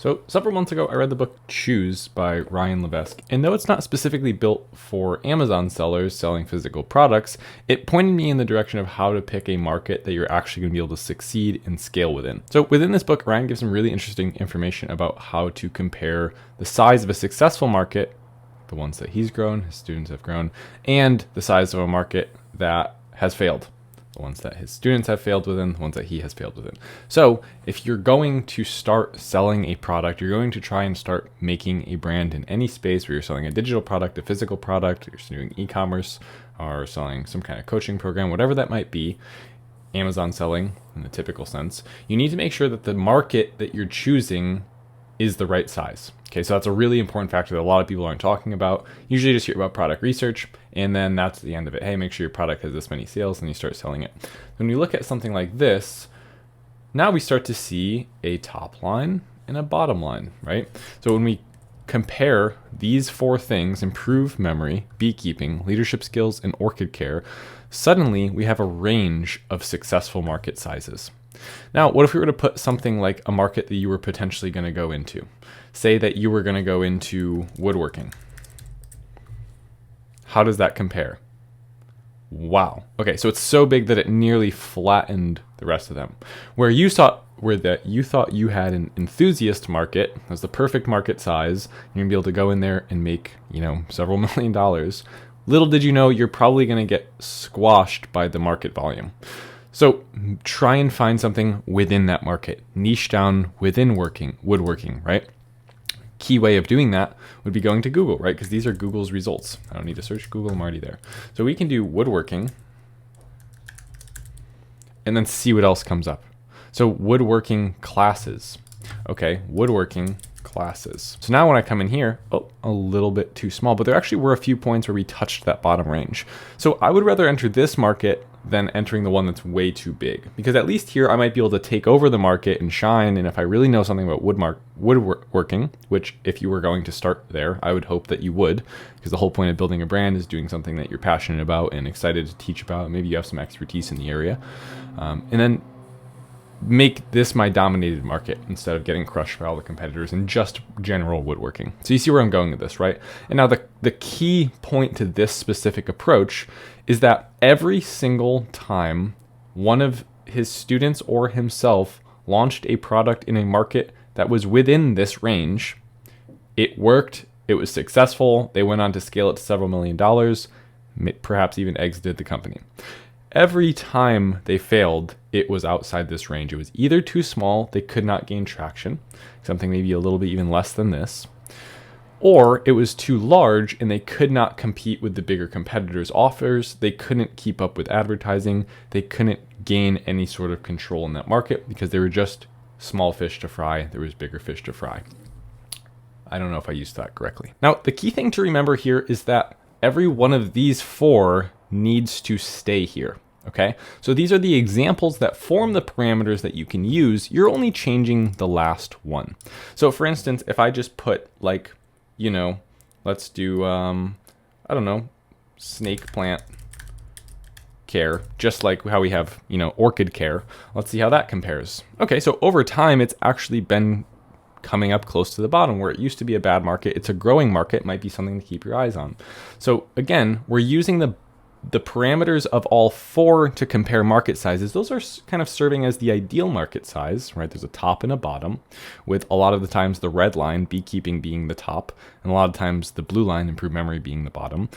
So several months ago, I read the book Choose by Ryan Levesque, and though it's not specifically built for Amazon sellers selling physical products, it pointed me in the direction of how to pick a market that you're actually going to be able to succeed and scale within. So within this book, Ryan gives some really interesting information about how to compare the size of a successful market, the ones that he's grown, his students have grown, and the size of a market that has failed. The ones that his students have failed within, the ones that he has failed within. So if you're going to start selling a product, you're going to try and start making a brand in any space where you're selling a digital product, a physical product, you're doing e-commerce, or selling some kind of coaching program, whatever that might be, Amazon selling in the typical sense, you need to make sure that the market that you're choosing is the right size. Okay, so that's a really important factor that a lot of people aren't talking about. Usually just hear about product research, and then that's the end of it. Hey, make sure your product has this many sales, and you start selling it. When we look at something like this, now we start to see a top line and a bottom line, right? So when we compare these four things, improve memory, beekeeping, leadership skills, and orchid care, suddenly we have a range of successful market sizes. Now, what if we were to put something like a market that you were potentially going to go into? Say that you were going to go into woodworking. How does that compare? Wow. Okay, so it's so big that it nearly flattened the rest of them. Where you thought you had an enthusiast market, that's the perfect market size, you're gonna be able to go in there and make, several $1 million. Little did you know you're probably gonna get squashed by the market volume. So try and find something within that market, niche down within woodworking, right? Key way of doing that would be going to Google, right? Because these are Google's results. I don't need to search Google, I'm already there. So we can do woodworking and then see what else comes up. So woodworking classes. Okay, woodworking classes. So now when I come in here, a little bit too small, but there actually were a few points where we touched that bottom range. So I would rather enter this market than entering the one that's way too big, because at least here I might be able to take over the market and shine. And if I really know something about woodworking, which if you were going to start there, I would hope that you would, because the whole point of building a brand is doing something that you're passionate about and excited to teach about. Maybe you have some expertise in the area, and then make this my dominated market instead of getting crushed by all the competitors in just general woodworking. So you see where I'm going with this, right? And now the key point to this specific approach is that every single time one of his students or himself launched a product in a market that was within this range, it worked, it was successful, they went on to scale it to several $1 million, perhaps even exited the company. Every time they failed, it was outside this range. It was either too small, they could not gain traction, something maybe a little bit even less than this, or it was too large and they could not compete with the bigger competitors' offers. They couldn't keep up with advertising. They couldn't gain any sort of control in that market because they were just small fish to fry. There was bigger fish to fry. I don't know if I used that correctly. Now, the key thing to remember here is that every one of these four needs to stay here. Okay, so these are the examples that form the parameters that you can use. You're only changing the last one. So for instance, if I just put let's do, snake plant care, just like how we have, orchid care. Let's see how that compares. Okay, so over time, it's actually been coming up close to the bottom where it used to be a bad market. It's a growing market, it might be something to keep your eyes on. So again, we're using the parameters of all four to compare market sizes. Those are kind of serving as the ideal market size, right? There's a top and a bottom, with a lot of the times the red line, beekeeping, being the top, and a lot of times the blue line, improved memory, being the bottom.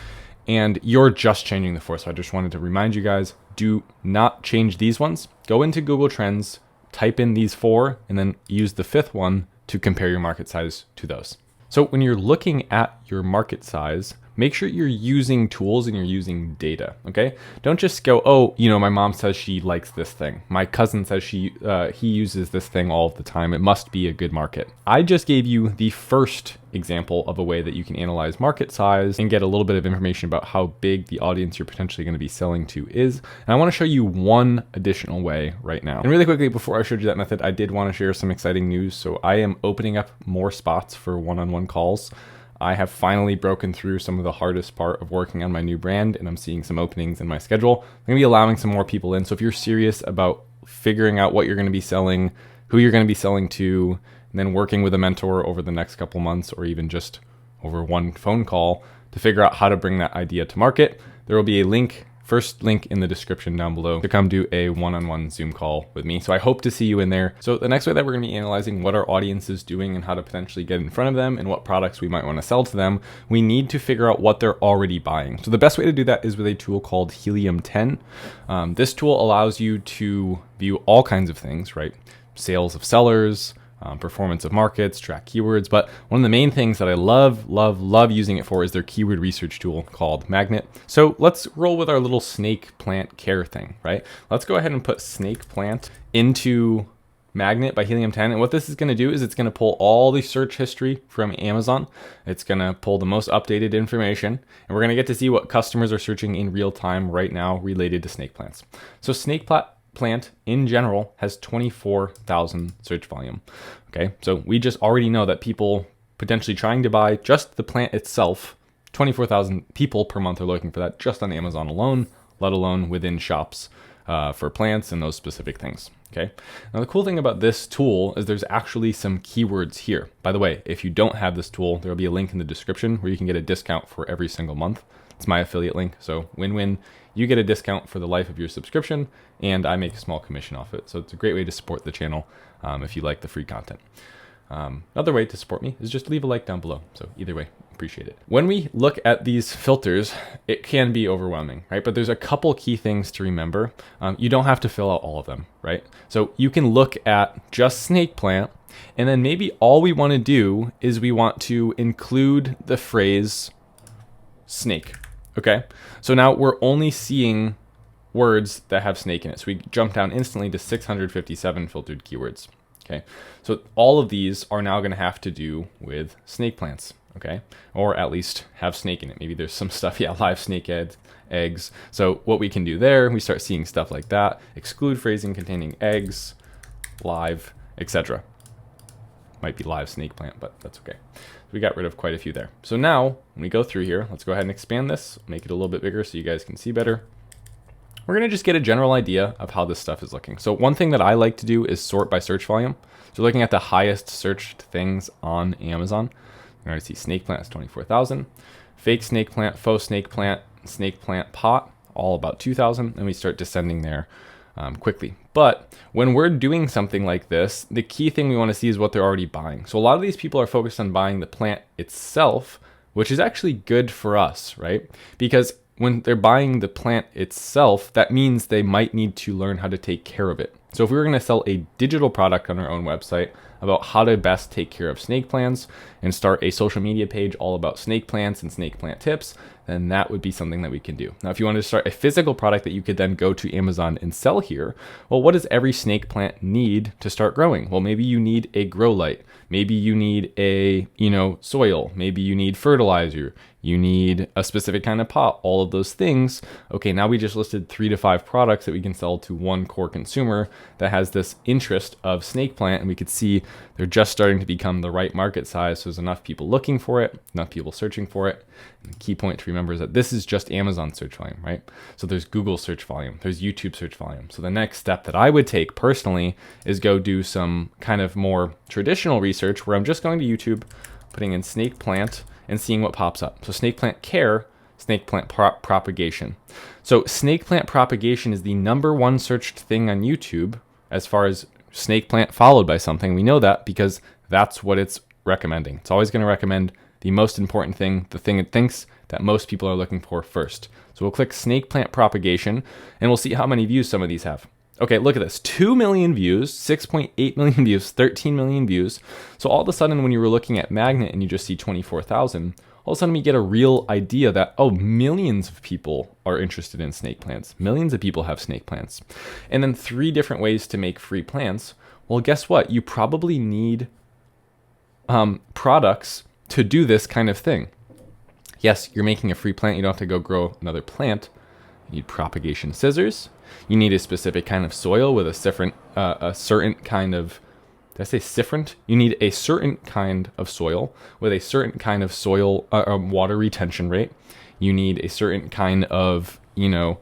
And you're just changing the four. So I just wanted to remind you guys, do not change these ones. Go into Google Trends, type in these four, and then use the fifth one to compare your market size to those. So when you're looking at your market size, make sure you're using tools and you're using data, okay? Don't just go, my mom says she likes this thing. My cousin says he uses this thing all of the time. It must be a good market. I just gave you the first example of a way that you can analyze market size and get a little bit of information about how big the audience you're potentially going to be selling to is. And I want to show you one additional way right now. And really quickly, before I showed you that method, I did want to share some exciting news. So I am opening up more spots for one-on-one calls. I have finally broken through some of the hardest part of working on my new brand, and I'm seeing some openings in my schedule. I'm going to be allowing some more people in. So if you're serious about figuring out what you're going to be selling, who you're going to be selling to, and then working with a mentor over the next couple months, or even just over one phone call to figure out how to bring that idea to market. There will be a first link in the description down below to come do a one-on-one Zoom call with me. So I hope to see you in there. So the next way that we're gonna be analyzing what our audience is doing and how to potentially get in front of them and what products we might wanna sell to them, we need to figure out what they're already buying. So the best way to do that is with a tool called Helium 10. This tool allows you to view all kinds of things, right? Sales of sellers, performance of markets, track keywords. But one of the main things that I love using it for is their keyword research tool called Magnet. So let's roll with our little snake plant care thing, right? Let's go ahead and put snake plant into Magnet by Helium 10. And what this is going to do is it's going to pull all the search history from Amazon. It's going to pull the most updated information, and we're going to get to see what customers are searching in real time right now related to snake plants. So snake plant in general has 24,000 search volume. Okay, so we just already know that people potentially trying to buy just the plant itself, 24,000 people per month are looking for that just on Amazon alone, let alone within shops for plants and those specific things. Okay, now the cool thing about this tool is there's actually some keywords here. By the way, if you don't have this tool, there'll be a link in the description where you can get a discount for every single month. It's my affiliate link, so win-win. You get a discount for the life of your subscription, and I make a small commission off it. So it's a great way to support the channel if you like the free content. Another way to support me is just leave a like down below. So either way, appreciate it. When we look at these filters, it can be overwhelming, right? But there's a couple key things to remember. You don't have to fill out all of them, right? So you can look at just snake plant, and then maybe all we want to do is we want to include the phrase snake. Okay, so now we're only seeing words that have snake in it. So we jump down instantly to 657 filtered keywords. Okay, so all of these are now going to have to do with snake plants. Okay, or at least have snake in it. Maybe there's some stuff, yeah, live snake eggs. So what we can do there, we start seeing stuff like that. Exclude phrasing containing eggs, live, etc. Might be live snake plant, but that's okay. We got rid of quite a few there. So now when we go through here, let's go ahead and expand this, make it a little bit bigger so you guys can see better. We're gonna just get a general idea of how this stuff is looking. So one thing that I like to do is sort by search volume. So looking at the highest searched things on Amazon, you're gonna see snake plant is 24,000, fake snake plant, faux snake plant pot, all about 2,000, and we start descending there quickly. But when we're doing something like this, the key thing we want to see is what they're already buying. So a lot of these people are focused on buying the plant itself, which is actually good for us, right? Because when they're buying the plant itself, that means they might need to learn how to take care of it. So if we were going to sell a digital product on our own website about how to best take care of snake plants and start a social media page all about snake plants and snake plant tips, then that would be something that we can do. Now, if you wanted to start a physical product that you could then go to Amazon and sell here, well, what does every snake plant need to start growing? Well, maybe you need a grow light. Maybe you need a, soil. Maybe you need fertilizer. You need a specific kind of pot, all of those things. Okay, now we just listed 3 to 5 products that we can sell to one core consumer that has this interest of snake plant, and we could see they're just starting to become the right market size. So there's enough people looking for it, enough people searching for it. And the key point to remember is that this is just Amazon search volume, right? So there's Google search volume, there's YouTube search volume. So the next step that I would take personally is go do some kind of more traditional research where I'm just going to YouTube, putting in snake plant, and seeing what pops up. So snake plant care, snake plant propagation. So snake plant propagation is the #1 searched thing on YouTube as far as snake plant followed by something. We know that because that's what it's recommending. It's always going to recommend the most important thing, the thing it thinks that most people are looking for first. So we'll click snake plant propagation and we'll see how many views some of these have. Okay, look at this, 2 million views, 6.8 million views, 13 million views. So all of a sudden when you were looking at Magnet and you just see 24,000, all of a sudden we get a real idea that, oh, millions of people are interested in snake plants. Millions of people have snake plants. And then 3 different ways to make free plants. Well, guess what? You probably need products to do this kind of thing. Yes, you're making a free plant. You don't have to go grow another plant. You need propagation scissors. You need a specific kind of soil with a certain kind of, did I say different? You need a certain kind of soil with a certain kind of soil water retention rate. You need a certain kind of, and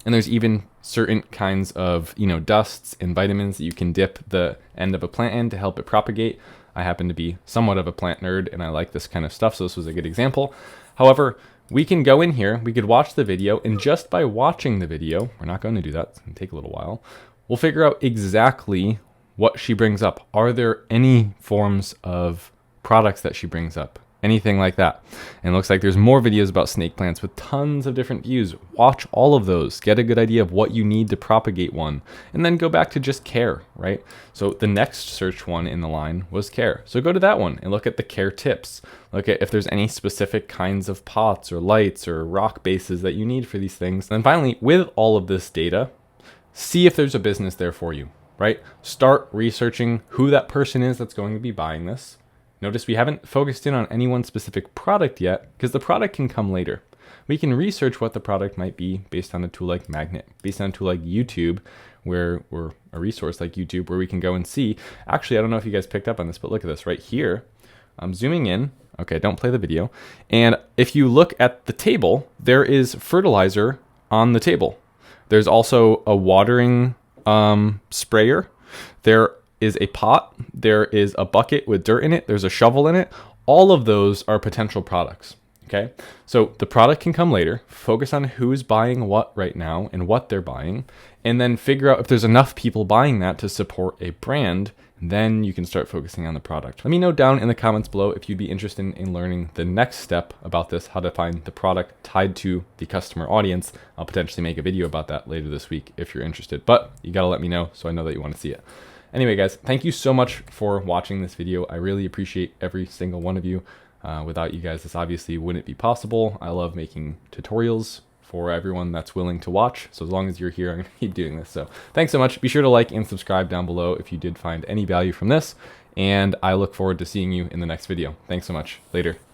there's even certain kinds of, dusts and vitamins that you can dip the end of a plant in to help it propagate. I happen to be somewhat of a plant nerd and I like this kind of stuff, so this was a good example. However, we can go in here, we could watch the video, and just by watching the video, we're not going to do that, it's going to take a little while, we'll figure out exactly what she brings up. Are there any forms of products that she brings up? Anything like that. And it looks like there's more videos about snake plants with tons of different views. Watch all of those, get a good idea of what you need to propagate one, and then go back to just care, right? So the next search one in the line was care. So go to that one and look at the care tips. Look at if there's any specific kinds of pots or lights or rock bases that you need for these things. And then finally, with all of this data, see if there's a business there for you, right? Start researching who that person is that's going to be buying this. Notice we haven't focused in on any one specific product yet because the product can come later. We can research what the product might be based on a tool like Magnet, based on a tool like YouTube, or a resource like YouTube where we can go and see. Actually, I don't know if you guys picked up on this, but look at this right here. I'm zooming in. Okay, don't play the video. And if you look at the table, there is fertilizer on the table. There's also a watering sprayer. There is a pot, there is a bucket with dirt in it, there's a shovel in it. All of those are potential products, okay? So the product can come later, focus on who's buying what right now and what they're buying, and then figure out if there's enough people buying that to support a brand, then you can start focusing on the product. Let me know down in the comments below if you'd be interested in learning the next step about this, how to find the product tied to the customer audience. I'll potentially make a video about that later this week if you're interested, but you gotta let me know so I know that you wanna see it. Anyway, guys, thank you so much for watching this video. I really appreciate every single one of you. Without you guys, this obviously wouldn't be possible. I love making tutorials for everyone that's willing to watch. So as long as you're here, I'm gonna keep doing this. So thanks so much. Be sure to like and subscribe down below if you did find any value from this. And I look forward to seeing you in the next video. Thanks so much. Later.